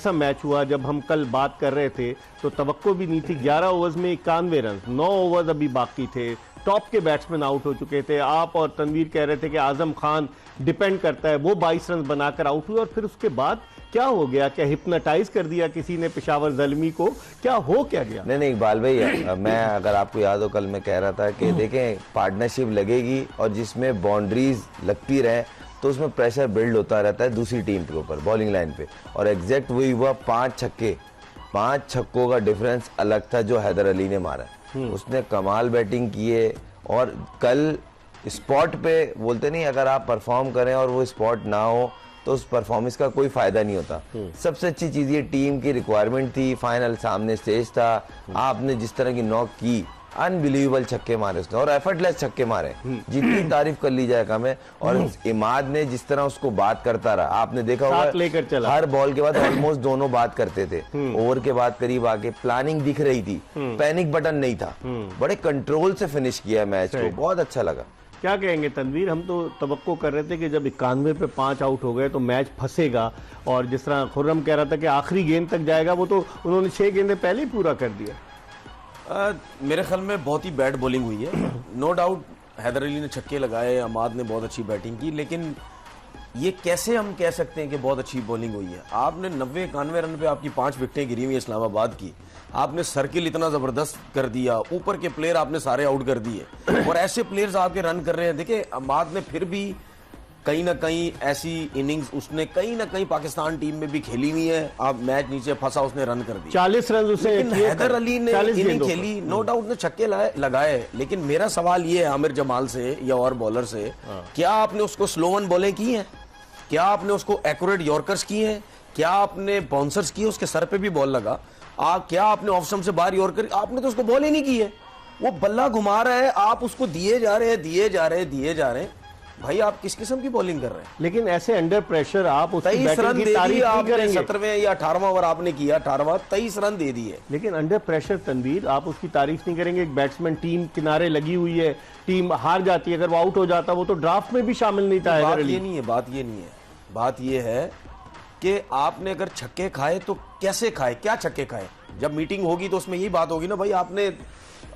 सा मैच हुआ। जब हम कल बात कर रहे थे तो तवक्को भी नहीं थी। 11 ओवर्स में 91 रन, 9 ओवर्स अभी बाकी थे, टॉप के बैट्समैन आउट हो चुके थे। आप और तनवीर कह रहे थे कि आजम खान डिपेंड करता है, वो 22 रन बनाकर आउट हुए। और फिर उसके बाद क्या हो गया? क्या हिप्नोटाइज कर दिया किसी ने पेशावर ज़ल्मी को? क्या हो क्या गया? नहीं इकबाल भाई, मैं अगर आपको याद हो कल मैं कह रहा था कि देखें पार्टनरशिप लगेगी और जिसमें बाउंड्रीज लगती रहे तो उसमें प्रेशर बिल्ड होता रहता है दूसरी टीम के ऊपर बॉलिंग लाइन पे। और एग्जैक्ट वही हुआ, 5 छक्कों का डिफरेंस अलग था जो हैदर अली ने मारा। उसने कमाल बैटिंग की है। और कल स्पॉट पे बोलते नहीं, अगर आप परफॉर्म करें और वो स्पॉट ना हो तो उस परफॉर्मेंस का कोई फायदा नहीं होता। सबसे अच्छी चीज ये टीम की रिक्वायरमेंट थी, फाइनल सामने स्टेज था, आपने जिस तरह की नॉक की, अनबिलीवेबल छक्के मारे उसने और एफर्टलेस छक्के मारे, जितनी तारीफ कर ली जाए कम है। और इमाद ने जिस तरह उसको बात करता रहा, आपने देखा होगा हर बॉल के बाद ऑलमोस्ट दोनों बात करते थे, ओवर के बाद करीब आके प्लानिंग दिख रही थी, पैनिक बटन नहीं था, बड़े कंट्रोल से फिनिश किया मैच को, बहुत अच्छा लगा। क्या कहेंगे तनवीर? हम तो तवक्को कर रहे थे कि जब 91 पे 5 आउट हो गए तो मैच फंसेगा, और जिस तरह खुर्रम कह रहा था कि आखिरी गेंद तक जाएगा, वो तो उन्होंने 6 गेंदें पहले ही पूरा कर दिया। मेरे ख्याल में बहुत ही बैड बॉलिंग हुई है। नो डाउट हैदर अली ने छक्के लगाए, अमाद ने बहुत अच्छी बैटिंग की, लेकिन ये कैसे हम कह सकते हैं कि बहुत अच्छी बॉलिंग हुई है? आपने 90-91 रन पे आपकी 5 विकेटें गिरी हुई है इस्लामाबाद की, आपने सर्किल इतना जबरदस्त कर दिया, ऊपर के प्लेयर आपने सारे आउट कर दिए और ऐसे प्लेयर्स आपके रन कर रहे हैं। देखिए अमाद ने फिर भी कहीं ना कहीं ऐसी इनिंग्स उसने कहीं ना कहीं पाकिस्तान टीम में भी खेली हुई है। आप मैच नीचे फंसा, उसने रन कर दिया 40 रन उसे। हैदर अली ने इनिंग खेली, नो डाउट ने छक्के लगाए, लेकिन मेरा सवाल ये है आमिर जमाल से या और बॉलर से, क्या आपने उसको स्लो वन बॉलें की हैं? क्या आपने उसको एक्यूरेट यॉर्कर्स किए हैं? क्या आपने बाउंसर्स किए? उसके सर पे भी बॉल लगा। क्या आपने ऑफ स्टंप से बाहर यॉर्कर? आपने तो उसको बॉल ही नहीं की है, वो बल्ला घुमा रहा है, आप उसको दिए जा रहे हैं। भाई आप किस किस्म की बॉलिंग कर रहे हैं? लेकिन ऐसे अंडर प्रेशर आप उसकी 23 रन की तारीफ नहीं करेंगे। 17वें या 18वां ओवर आपने किया, 18वां 23 रन दे दिए। लेकिन अंडर प्रेशर तनवीर आप उसकी तारीफ नहीं करेंगे। एक बैट्समैन, टीम किनारे लगी हुई है, टीम हार जाती है, अगर वो आउट हो जाता वो तो ड्राफ्ट में भी शामिल नहीं था। बात ये नहीं है, बात ये है कि आपने अगर छक्के खाए तो कैसे खाए, क्या छक्के खाए? जब मीटिंग होगी तो उसमें यही बात होगी ना, भाई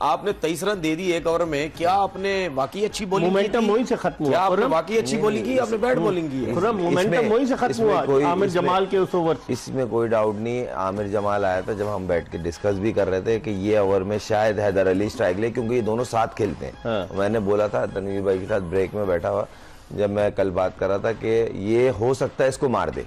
आपने 23 रन दे दिए एक ओवर में, क्या आपने वाकई अच्छी बॉलिंग की? मोमेंटम वहीं से खत्म हुआ। क्या आपने वाकई अच्छी बॉलिंग की? आपने बैड बॉलिंग की है। मोमेंटम वहीं से खत्म हुआ आमिर जमाल के उस ओवर। इसमें कोई डाउट नहीं। आमिर जमाल आया था जब हम बैठ के डिस्कस भी कर रहे थे कि ये ओवर में शायद हैदर अली स्ट्राइक ले, क्योंकि ये दोनों साथ खेलते हैं। मैंने बोला था तनवीर भाई के साथ ब्रेक में बैठा हुआ जब मैं कल बात कर रहा था कि ये हो सकता है इसको मार दे,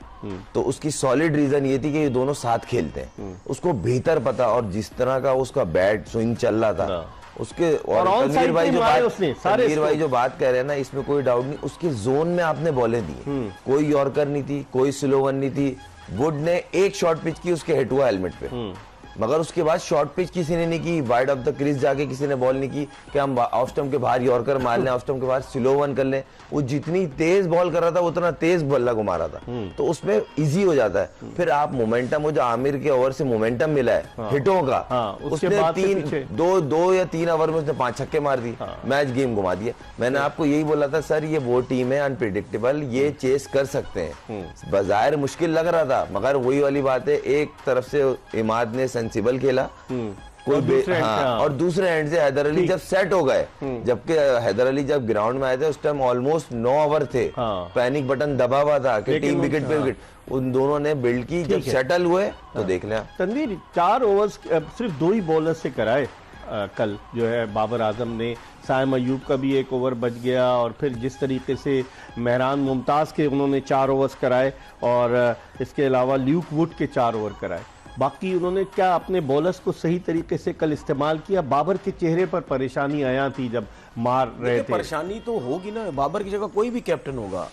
तो उसकी सॉलिड रीजन ये थी कि ये दोनों साथ खेलते हैं, उसको बेहतर पता। और जिस तरह का उसका बैट स्विंग चल रहा था उसके, और तनवीर भाई जो बात कह रहे हैं ना, इसमें कोई डाउट नहीं, उसके जोन में आपने बॉलें दी, कोई यॉर्कर नहीं थी, कोई स्लो वन नहीं थी। वुड ने एक शॉर्ट पिच की, उसके हिट हुआ हेलमेट पे, मगर उसके बाद शॉर्ट पिच किसी ने नहीं की, वाइड ऑफ द क्रीज जाके किसी ने बॉल नहीं की कि हम ऑफ स्टंप के बाहर यॉर्कर मार लें, ऑफ स्टंप के बाहर स्लो वन कर लें। वो जितनी तेज बॉल कर रहा था उतना तेज बल्ला घुमा रहा था, तो उसमें इजी हो जाता है। फिर आप मोमेंटम, वो जो आमिर के ओवर से मोमेंटम मिला है हिटों का, उसने दो या तीन ओवर में उसने 5 छक्के मार दी, मैच गेम घुमा दिया। मैंने आपको यही बोला था सर, ये वो टीम है अनप्रिडिक्टेबल, ये चेस कर सकते हैं। बाज़ाहिर मुश्किल लग रहा था, मगर वही वाली बात है, एक तरफ से इमाद ने सेंसिबल खेला, और दूसरे एंड से हैदर अली जब सेट हो गए, जबकि हैदर अली जब ग्राउंड में आए थे उस time almost 9 over the, panic button दबा हुआ था कि टीम विकेट पे विकेट, उन दोनों ने बिल्ड की, जब सेटल हुए तो देख लिया। तनवीर 4 ओवर्स सिर्फ 2 ही बॉलर से कराए कल, जो है बाबर आजम ने, साइम अयूब का भी 1 ओवर बच गया, और फिर जिस तरीके से मेहरान मुमताज़ के उन्होंने 4 ओवर्स कराए, और इसके अलावा ल्यूक वुड के 4 ओवर कराए। बाकी उन्होंने क्या अपने बॉलर्स को सही तरीके से कल इस्तेमाल किया? बाबर के चेहरे पर परेशानी आया थी जब मार रहे थे। परेशानी तो होगी ना, बाबर की जगह कोई भी कैप्टन होगा,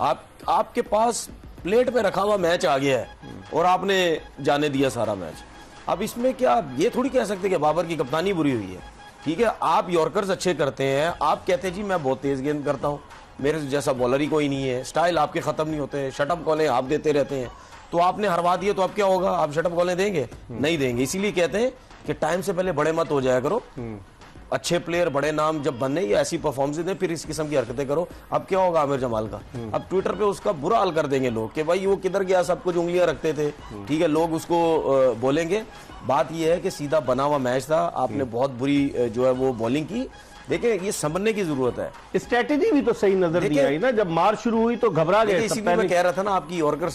आपके पास प्लेट पे रखा हुआ मैच आ गया है और आपने जाने दिया सारा मैच। अब इसमें क्या ये थोड़ी कह सकते कि बाबर की कप्तानी बुरी हुई है? ठीक है, आप यॉर्कर्स अच्छे करते हैं, आप कहते हैं जी मैं बहुत तेज गेंद करता हूँ, मेरे जैसा बॉलर ही कोई नहीं है, स्टाइल आपके खत्म नहीं होते हैं, शटअप कॉलें आप देते रहते हैं, तो आपने हरवा दिए तो अब क्या होगा? आप शटअप कॉलें देंगे? नहीं देंगे। इसीलिए कहते हैं कि टाइम से पहले बड़े मत हो जाया करो, अच्छे प्लेयर बड़े नाम जब बनने या ऐसी परफॉर्मेंस दें फिर इस किस्म की हरकतें करो। अब क्या होगा आमिर जमाल का, अब ट्विटर पे उसका बुरा हाल कर देंगे लोग कि भाई वो किधर गया, सब कुछ उंगलियां रखते थे, ठीक है, लोग उसको बोलेंगे। बात ये है कि सीधा बना हुआ मैच था, आपने बहुत बुरी जो है वो बॉलिंग की। देखिए ये समझने की जरूरत है, स्ट्रेटेजी भी तो सही नजर नहीं आई ना, जब मार शुरू हुई तो घबरा गए। इसी में मैं कह रहा था ना आपकी यॉर्कर